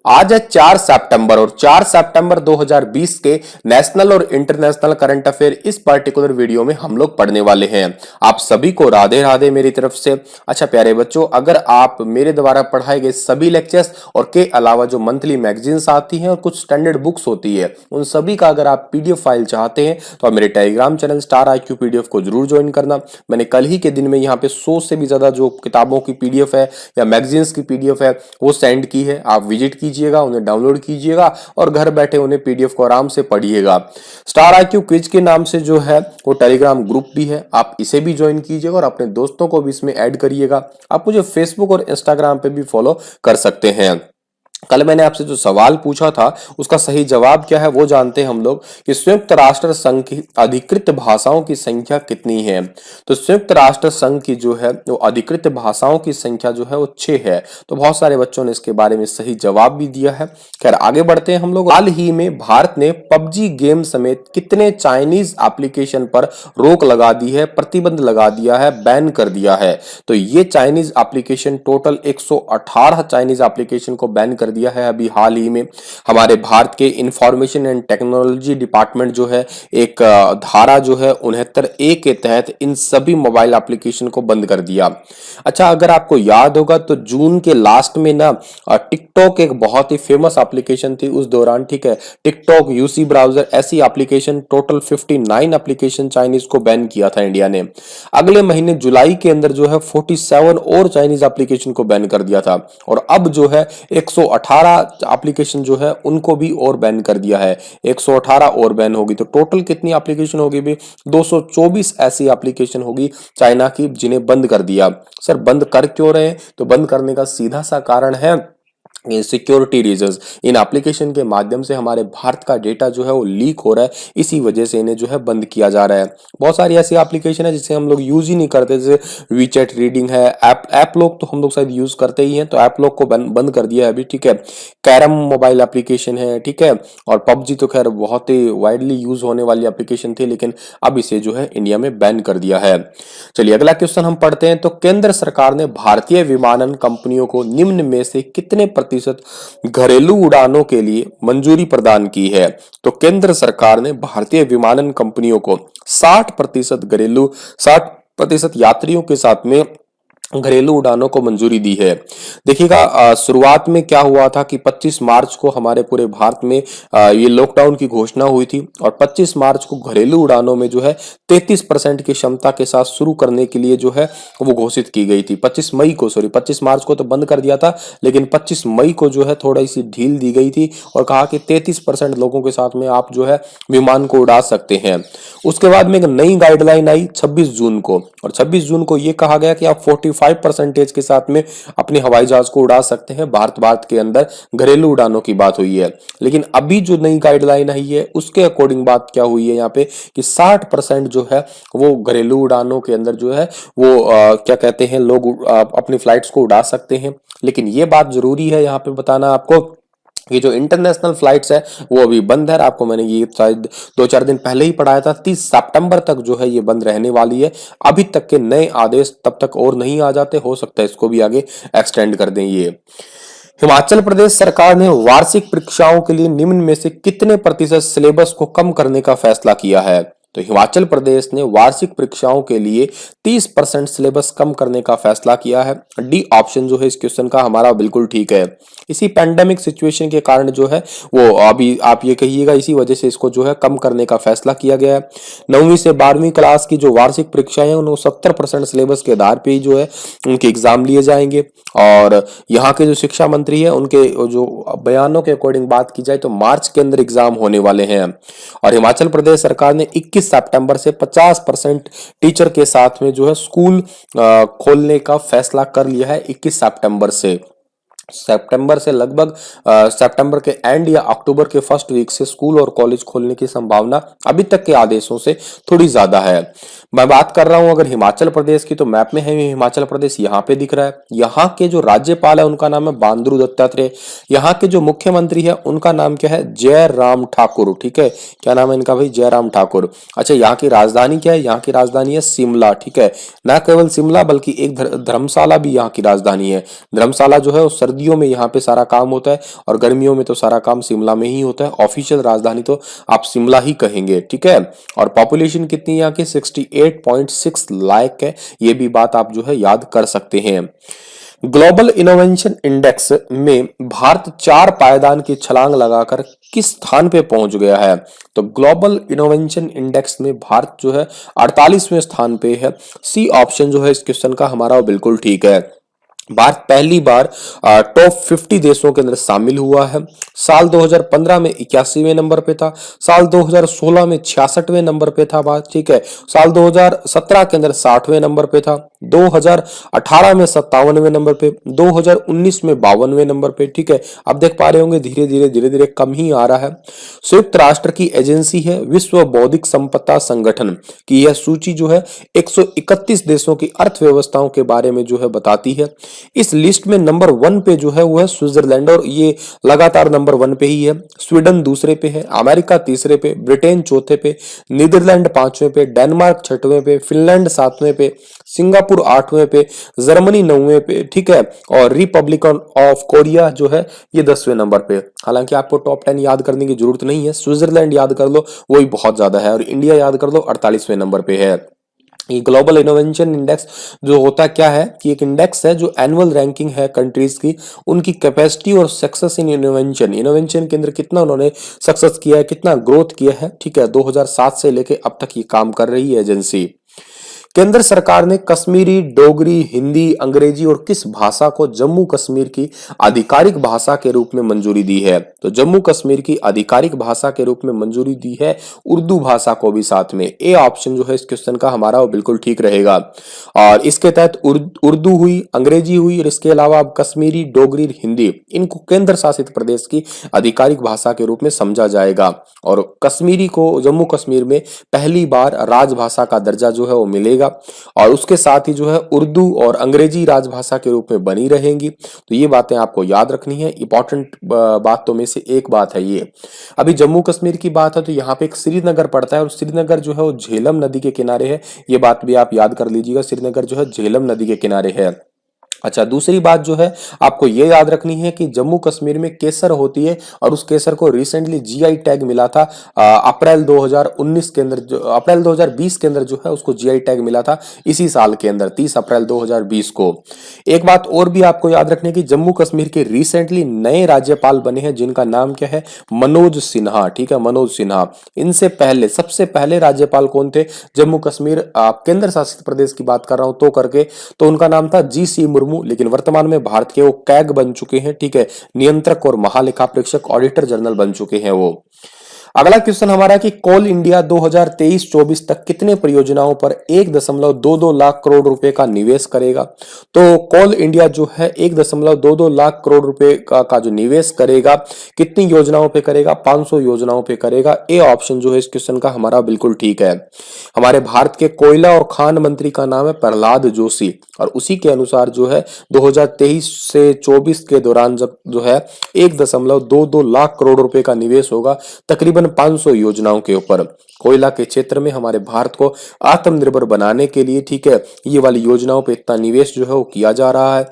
आज है 4 सितंबर और 4 सितंबर 2020 के नेशनल और इंटरनेशनल करंट अफेयर इस पर्टिकुलर वीडियो में हम लोग पढ़ने वाले हैं। आप सभी को राधे राधे मेरी तरफ से। अच्छा प्यारे बच्चों, अगर आप मेरे द्वारा पढ़ाए गए सभी लेक्चर्स और के अलावा जो मंथली मैगजीन्स आती हैं और कुछ स्टैंडर्ड बुक्स होती है उन सभी का अगर आप पीडीएफ फाइल चाहते हैं तो आप मेरे Telegram channel star IQ PDF को जरूर ज्वाइन करना। मैंने कल ही के दिन में यहाँ पे 100 से भी ज्यादा जो किताबों की पीडीएफ है या मैगजीन्स की पीडीएफ है वो सेंड की है। आप विजिट कीजिएगा, उन्हें डाउनलोड कीजिएगा और घर बैठे उन्हें पीडीएफ को आराम से पढ़िएगा। स्टार IQ क्विज के नाम से जो है वो टेलीग्राम ग्रुप भी है, आप इसे भी ज्वाइन कीजिएगा और अपने दोस्तों को भी इसमें ऐड करिएगा। आप मुझे फेसबुक और इंस्टाग्राम पे भी फॉलो कर सकते हैं। कल मैंने आपसे जो सवाल पूछा था उसका सही जवाब क्या है वो जानते हैं हम लोग कि संयुक्त राष्ट्र संघ की अधिकृत भाषाओं की संख्या कितनी है। तो संयुक्त राष्ट्र संघ की जो है वो अधिकृत भाषाओं की संख्या जो है वो 6 है। तो बहुत सारे बच्चों ने इसके बारे में सही जवाब भी दिया है। खैर आगे बढ़ते हैं हम लोग। हाल ही में भारत ने PUBG गेम समेत कितने चाइनीज एप्लीकेशन पर रोक लगा दी है, प्रतिबंध लगा दिया है, बैन कर दिया है। तो ये Chinese application total 118 Chinese application को बैन कर दिया है अभी हाल ही में। हमारे भारत के इंफॉर्मेशन एंड टेक्नोलॉजी डिपार्टमेंट जो है एक धारा जो है 69A के तहत इन सभी मोबाइल एप्लीकेशन को बंद कर दिया। अच्छा अगर आपको याद होगा तो जून के लास्ट में ना टिकटॉक एक बहुत ही फेमस एप्लीकेशन थी उस दौरान, ठीक है। टिकटॉक, UC ब्राउजर, ऐसी एप्लीकेशन टोटल 59 एप्लीकेशन चाइनीज को बैन किया था इंडिया ने। अगले महीने जुलाई के अंदर जो है 47 और चाइनीज एप्लीकेशन को बैन कर दिया था और अब जो है 118 एप्लीकेशन जो है उनको भी और बैन कर दिया है। 118 और बैन होगी तो टोटल कितनी एप्लीकेशन होगी भी 224 ऐसी एप्लीकेशन होगी चाइना की जिन्हें बंद कर दिया। सर बंद कर क्यों रहे हैं? तो बंद करने का सीधा सा कारण है सिक्योरिटी रीजंस। इन एप्लीकेशन के माध्यम से हमारे भारत का डेटा जो है वो लीक हो रहा है, इसी वजह से इन्हें जो है बंद किया जा रहा है। बहुत सारी ऐसी एप्लीकेशन है जिसे हम लोग यूज ही नहीं करते, जैसे वीचैट रीडिंग है, ऐप लोग तो हम लोग शायद यूज करते ही हैं, तो ऐप लोग को बंद कर दिया है अभी, ठीक है। कैरम मोबाइल एप्लीकेशन है, ठीक है। और PUBG तो खैर बहुत ही वाइडली यूज होने वाली एप्लीकेशन थी लेकिन अब इसे जो है इंडिया में बैन कर दिया है। चलिए अगला क्वेश्चन हम पढ़ते हैं। तो केंद्र सरकार ने भारतीय विमानन कंपनियों को निम्न में से कितने प्रतिशत घरेलू उड़ानों के लिए मंजूरी प्रदान की है। तो केंद्र सरकार ने भारतीय विमानन कंपनियों को 60% यात्रियों के साथ में घरेलू उड़ानों को मंजूरी दी है। देखिएगा शुरुआत में क्या हुआ था कि 25 मार्च को हमारे पूरे भारत में ये लॉकडाउन की घोषणा हुई थी और 25 मार्च को घरेलू उड़ानों में जो है 33% की क्षमता के साथ शुरू करने के लिए जो है वो घोषित की गई थी। 25 मार्च को तो बंद कर दिया था लेकिन 25 मई को जो है थोड़ी सी ढील दी गई थी और कहा कि 33% लोगों के साथ में आप जो है विमान को उड़ा सकते हैं। उसके बाद में एक नई गाइडलाइन आई 26 जून को और 26 जून को ये कहा गया कि आप 45% के साथ में अपने हवाई जहाज को उड़ा सकते हैं। भारत के अंदर घरेलू उड़ानों की बात हुई है लेकिन अभी जो नई गाइडलाइन आई है उसके अकॉर्डिंग बात क्या हुई है यहाँ पे कि 60% जो है वो घरेलू उड़ानों के अंदर जो है वो क्या कहते हैं लोग अपनी फ्लाइट्स को उड़ा सकते हैं। लेकिन ये बात जरूरी है यहाँ पे बताना आपको, ये जो इंटरनेशनल फ्लाइट्स है वो अभी बंद है। आपको मैंने ये शायद 2-4 दिन पहले ही पढ़ाया था, 30 सितंबर तक जो है ये बंद रहने वाली है। अभी तक के नए आदेश तब तक और नहीं आ जाते, हो सकता है इसको भी आगे एक्सटेंड कर दें। ये हिमाचल प्रदेश सरकार ने वार्षिक परीक्षाओं के लिए निम्न में से कितने प्रतिशत सिलेबस को कम करने का फैसला किया है। तो हिमाचल प्रदेश ने वार्षिक परीक्षाओं के लिए 30% सिलेबस कम करने का फैसला किया है। डी ऑप्शन जो है इस क्वेश्चन का हमारा बिल्कुल ठीक है। इसी पैंडेमिक सिचुएशन के कारण जो है वो अभी आप ये कहिएगा इसी वजह से इसको जो है कम करने का फैसला किया गया है। 9वीं से 12वीं क्लास की जो वार्षिक परीक्षाएं हैं उनको 70% सिलेबस के आधार पे ही जो है उनके एग्जाम लिए जाएंगे और यहाँ के जो शिक्षा मंत्री है उनके जो बयानों के अकॉर्डिंग बात की जाए तो मार्च के अंदर एग्जाम होने वाले हैं। और हिमाचल प्रदेश सरकार ने 21 सितंबर से 50% टीचर के साथ में जो है स्कूल खोलने का फैसला कर लिया है। 21 सितंबर से लगभग सितंबर के एंड या अक्टूबर के फर्स्ट वीक से स्कूल और कॉलेज खोलने की संभावना अभी तक के आदेशों से थोड़ी ज्यादा है। मैं बात कर रहा हूं अगर हिमाचल प्रदेश की तो मैप में है हिमाचल प्रदेश यहाँ पे दिख रहा है। यहाँ के जो राज्यपाल है उनका नाम है बांदरू दत्तात्रेय। यहाँ के जो मुख्यमंत्री है उनका नाम क्या है? जयराम ठाकुर, ठीक है। क्या नाम है इनका भाई? जयराम ठाकुर। अच्छा यहाँ की राजधानी क्या है? यहाँ की राजधानी है शिमला, ठीक है। न केवल शिमला बल्कि एक धर्मशाला भी यहाँ की राजधानी है। धर्मशाला जो है वो सर्दियों में यहाँ पे सारा काम होता है और गर्मियों में तो सारा काम शिमला में ही होता है। ऑफिशियल राजधानी तो आप शिमला ही कहेंगे, ठीक है। और पॉपुलेशन कितनी यहाँ की 68.6 लाख है, ये भी बात आप जो है याद कर सकते हैं। ग्लोबल इनोवेशन इंडेक्स में भारत 4 पायदान की छलांग लगाकर किस स्थान पे पहुंच गया है? तो ग्लोबल इनोवेशन इंडेक्स में भारत जो है 48वें स्थान पे है। सी ऑप्शन जो है इस क्वेश्चन का हमारा वो बिल्कुल ठीक है। भारत पहली बार टॉप 50 देशों के अंदर शामिल हुआ है। साल 2015 में 81वें नंबर पे था, साल 2016 में 66वें नंबर पे था भारत, ठीक है। साल 2017 के अंदर 60वें नंबर पे था, 2018 में 57वें नंबर पे, 2019 में 52वें नंबर पे, ठीक है। आप देख पा रहे होंगे धीरे धीरे कम ही आ रहा है। संयुक्त राष्ट्र की एजेंसी है विश्व बौद्धिक संपदा संगठन की यह सूची जो है 131 देशों की अर्थव्यवस्थाओं के बारे में जो है बताती है। इस लिस्ट में नंबर 1 पे जो है वो है स्विट्जरलैंड और ये लगातार नंबर 1 पे ही है। स्वीडन दूसरे पे है, अमेरिका तीसरे पे, ब्रिटेन चौथे पे, नीदरलैंड 5वें पे, डेनमार्क 6वें पे, फिनलैंड 7वें पे, सिंगापुर 8वें पे, जर्मनी 9वें पे, ठीक है। और रिपब्लिकन ऑफ कोरिया जो है ये 10वें नंबर पे। हालांकि आपको टॉप 10 याद करने की जरूरत नहीं है, स्विट्जरलैंड याद कर लो वही बहुत ज्यादा है, और इंडिया याद कर लो 48वें नंबर पे है। ये ग्लोबल इनोवेशन इंडेक्स जो होता क्या है कि एक इंडेक्स है जो एनुअल रैंकिंग है कंट्रीज की, उनकी कैपेसिटी और सक्सेस इन इनोवेशन, इनोवेशन के अंदर कितना उन्होंने सक्सेस किया है, कितना ग्रोथ किया है, ठीक है। 2007 से लेके अब तक ये काम कर रही है एजेंसी। केंद्र सरकार ने कश्मीरी, डोगरी, हिंदी, अंग्रेजी और किस भाषा को जम्मू कश्मीर की आधिकारिक भाषा के रूप में मंजूरी दी है? तो जम्मू कश्मीर की आधिकारिक भाषा के रूप में मंजूरी दी है उर्दू भाषा को भी साथ में। ए ऑप्शन जो है इस क्वेश्चन का हमारा वो बिल्कुल ठीक रहेगा। और इसके तहत उर्दू हुई, अंग्रेजी हुई और इसके अलावा अब कश्मीरी, डोगरी, हिंदी, इनको केंद्र शासित प्रदेश की आधिकारिक भाषा के रूप में समझा जाएगा। और कश्मीरी को जम्मू कश्मीर में पहली बार राजभाषा का दर्जा जो है वो मिलेगा, और उसके साथ ही जो है उर्दू और अंग्रेजी राजभाषा के रूप में बनी रहेंगी। तो ये बातें आपको याद रखनी है, इंपॉर्टेंट बातों में से एक बात है ये। अभी जम्मू कश्मीर की बात है तो यहाँ पे एक श्रीनगर पड़ता है और श्रीनगर जो है वो झेलम नदी के किनारे है, ये बात भी आप याद कर लीजिएगा, श्रीनगर जो है झेलम नदी के किनारे है। अच्छा, दूसरी बात जो है आपको ये याद रखनी है कि जम्मू कश्मीर में केसर होती है और उस केसर को रिसेंटली जीआई टैग मिला था अप्रैल 2019 के अंदर, जो अप्रैल 2020 के अंदर जो है उसको जीआई टैग मिला था इसी साल के अंदर 30 अप्रैल 2020 को। एक बात और भी आपको याद रखनी है कि जम्मू कश्मीर के रिसेंटली नए राज्यपाल बने हैं जिनका नाम क्या है? मनोज सिन्हा, ठीक है, मनोज सिन्हा। इनसे पहले सबसे पहले राज्यपाल कौन थे जम्मू कश्मीर केंद्र शासित प्रदेश की बात कर रहा हूं तो करके, तो उनका नाम था जीसी मुर्मू, लेकिन वर्तमान में भारत के वो कैग बन चुके हैं, ठीक है, नियंत्रक और महालेखा परीक्षक, ऑडिटर जनरल बन चुके हैं वो। अगला क्वेश्चन हमारा कि कोल इंडिया 2023-24 तक कितने परियोजनाओं पर 1.22 लाख करोड़ रुपए का निवेश करेगा? तो कोल इंडिया जो है 1.22 लाख करोड़ रुपए का जो निवेश करेगा, कितनी योजनाओं पे करेगा? 500 योजनाओं पे करेगा। ए ऑप्शन जो है इस क्वेश्चन का हमारा बिल्कुल ठीक है। हमारे भारत के कोयला और खान मंत्री का नाम है प्रहलाद जोशी, और उसी के अनुसार जो है 2023 से 24 के दौरान जब जो है 1.22 लाख करोड़ रुपए का निवेश होगा तकरीबन 500 योजनाओं के ऊपर कोयला के क्षेत्र में हमारे भारत को आत्मनिर्भर बनाने के लिए, ठीक है, ये वाली योजनाओं पे इतना निवेश जो है वो किया जा रहा है।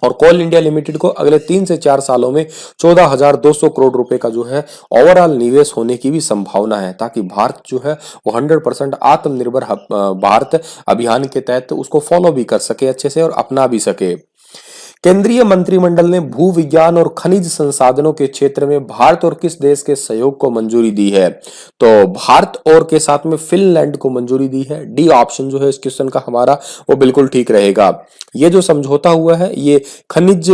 और कोल इंडिया लिमिटेड को अगले 3 से 4 सालों में 14,200 करोड़ रुपए का जो है ओवरऑल निवेश होने की भी संभावना है, ताकि भारत जो है वो 100% आत्मनिर्भर भारत अभियान के तहत उसको फॉलो भी कर सके अच्छे से और अपना भी सके। केंद्रीय मंत्रिमंडल ने भू विज्ञान और खनिज संसाधनों के क्षेत्र में भारत और किस देश के सहयोग को मंजूरी दी है? तो भारत और के साथ में फिनलैंड को मंजूरी दी है। डी ऑप्शन जो है इस क्वेश्चन का हमारा वो बिल्कुल ठीक रहेगा। ये जो समझौता हुआ है ये खनिज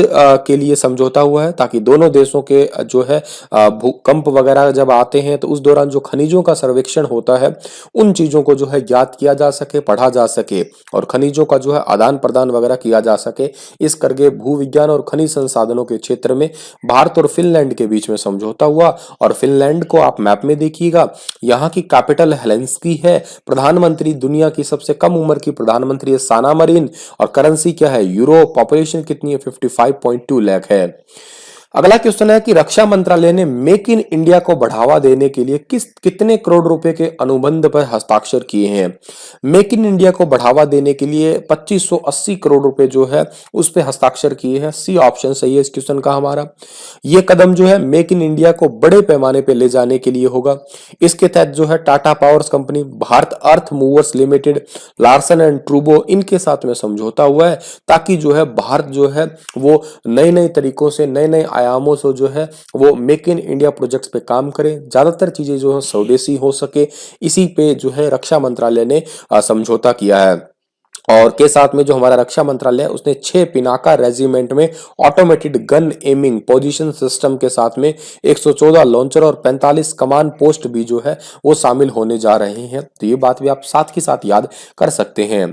के लिए समझौता हुआ है, ताकि दोनों देशों के जो है भूकंप वगैरह जब आते हैं तो उस दौरान जो खनिजों का सर्वेक्षण होता है उन चीजों को जो है ज्ञात किया जा सके, पढ़ा जा सके, और खनिजों का जो है आदान प्रदान वगैरह किया जा सके। इस करके भू विज्ञान और खनिज संसाधनों के क्षेत्र में भारत और फिनलैंड के बीच में समझौता हुआ। और फिनलैंड को आप मैप में देखिएगा, यहाँ की कैपिटल हेलेंसिकी है, प्रधानमंत्री दुनिया की सबसे कम उम्र की प्रधानमंत्री है साना मरीन, और करेंसी क्या है? यूरो। पॉपुलेशन कितनी है? 55.2 लाख है। अगला क्वेश्चन है कि रक्षा मंत्रालय ने मेक इन इंडिया को बढ़ावा देने के लिए कितने करोड़ रुपए के अनुबंध पर हस्ताक्षर किए हैं। मेक इन इंडिया को बढ़ावा देने के लिए 2580 करोड़ रुपए जो है उस पे हस्ताक्षर किए हैं। सी ऑप्शन सही है इस क्वेश्चन का हमारा। ये कदम जो है मेक इन इंडिया को बड़े पैमाने पे ले जाने के लिए होगा। इसके तहत जो है Tata powers company, Bharat earth movers limited, Larsen and ट्रूबो इनके साथ में समझौता हुआ है, ताकि जो है भारत जो है वो नए नए तरीकों से, नए नए आयामों से जो है वो मेक इन इंडिया प्रोजेक्ट्स पे काम करे, ज्यादातर चीजें जो है स्वदेशी हो सके। इसी पे जो है रक्षा मंत्रालय ने समझौता किया है। और के साथ में जो हमारा रक्षा मंत्रालय है उसने 6 पिनाका रेजिमेंट में automated gun aiming position system के साथ में 114 लॉन्चर और 45 कमांड पोस्ट भी जो है वो शामिल होने जा रहे हैं। तो ये बात भी आप साथ ही साथ याद कर सकते हैं।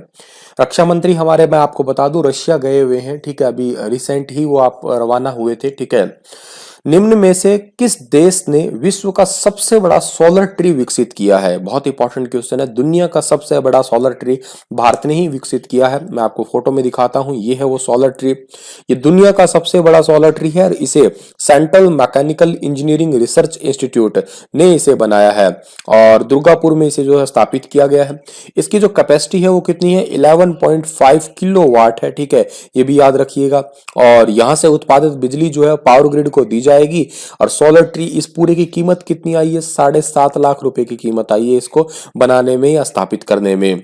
रक्षा मंत्री हमारे, मैं आपको बता दूं, रशिया गए हुए हैं, ठीक है, अभी रिसेंट ही वो आप रवाना हुए थे, ठीक है। निम्न में से किस देश ने विश्व का सबसे बड़ा सोलर ट्री विकसित किया है। बहुत इंपॉर्टेंट क्वेश्चन है। दुनिया का सबसे बड़ा सोलर ट्री भारत ने ही विकसित किया है। मैं आपको फोटो में दिखाता हूं, ये है वो सोलर ट्री। ये दुनिया का सबसे बड़ा सोलर ट्री है और इसे central mechanical engineering research institute ने इसे बनाया है और दुर्गापुर में इसे जो है स्थापित किया गया है। इसकी जो कैपेसिटी है वो कितनी है, 11.5 किलोवाट है, ठीक है, ये भी याद रखिएगा। और यहां से उत्पादित बिजली जो है पावर ग्रिड को दी जाएगी। और सोलर ट्री, इस पूरे की कीमत कितनी आई है, 7.5 लाख रुपए की कीमत आई है इसको बनाने में या स्थापित करने में।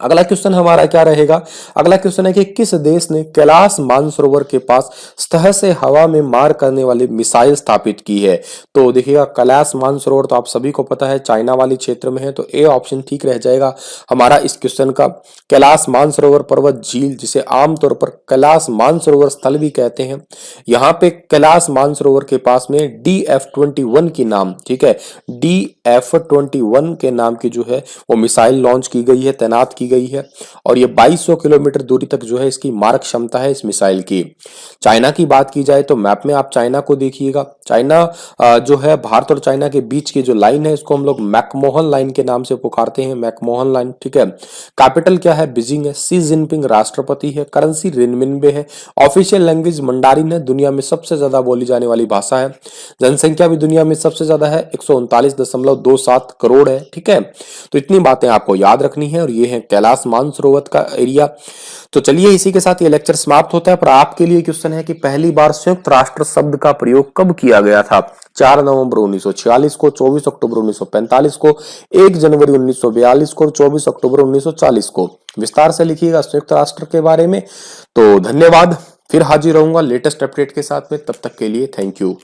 अगला क्वेश्चन हमारा क्या रहेगा। अगला क्वेश्चन है कि किस देश ने कैलाश मानसरोवर के पास सतह से हवा में मार करने वाली मिसाइल स्थापित की है। तो देखिएगा, कैलाश मानसरोवर तो आप सभी को पता है चाइना वाली क्षेत्र में है, तो ए ऑप्शन ठीक रह जाएगा हमारा इस क्वेश्चन का। कैलाश मानसरोवर पर्वत झील, जिसे आमतौर पर कैलाश मानसरोवर स्थल भी कहते हैं, यहाँ पे कैलाश मानसरोवर के पास में DF-21 की नाम, ठीक है, DF-21 के नाम की जो है वो मिसाइल लॉन्च की गई है, तैनात की गई है। और ये 2200 किलोमीटर दूरी तक जो है इसकी मारक क्षमता है इस मिसाइल की। चाइना की बात की जाए तो मैप में आप चाइना को देखिएगा। चाइना जो है, भारत और चाइना के बीच की जो लाइन है इसको हम लोग मैकमोहन लाइन के नाम से पुकारते हैं, मैकमोहन लाइन, ठीक है। कैपिटल क्या है, बीजिंग है। सी जिनपिंग राष्ट्रपति है। करेंसी रिनमिनबे है। ऑफिशियल लैंग्वेज मंडारिन है, दुनिया में सबसे ज्यादा बोली जाने वाली भाषा है। जनसंख्या भी दुनिया में सबसे ज्यादा है, 139.27 करोड़ है, ठीक है। तो इतनी बातें आपको याद रखनी है और ये है कैलाश मानसरोवर का एरिया। तो चलिए इसी के साथ ये लेक्चर समाप्त होता है। पर आपके लिए क्वेश्चन है कि पहली बार संयुक्त राष्ट्र शब्द का प्रयोग कब किया गया था। 4 नवंबर 1946 को, 24 अक्टूबर 1945 को, 1 जनवरी 1942 को, 24 अक्टूबर 1940 को। विस्तार से लिखिएगा संयुक्त राष्ट्र के बारे में। तो धन्यवाद, फिर हाजिर रहूंगा लेटेस्ट अपडेट के साथ में। तब तक के लिए थैंक यू।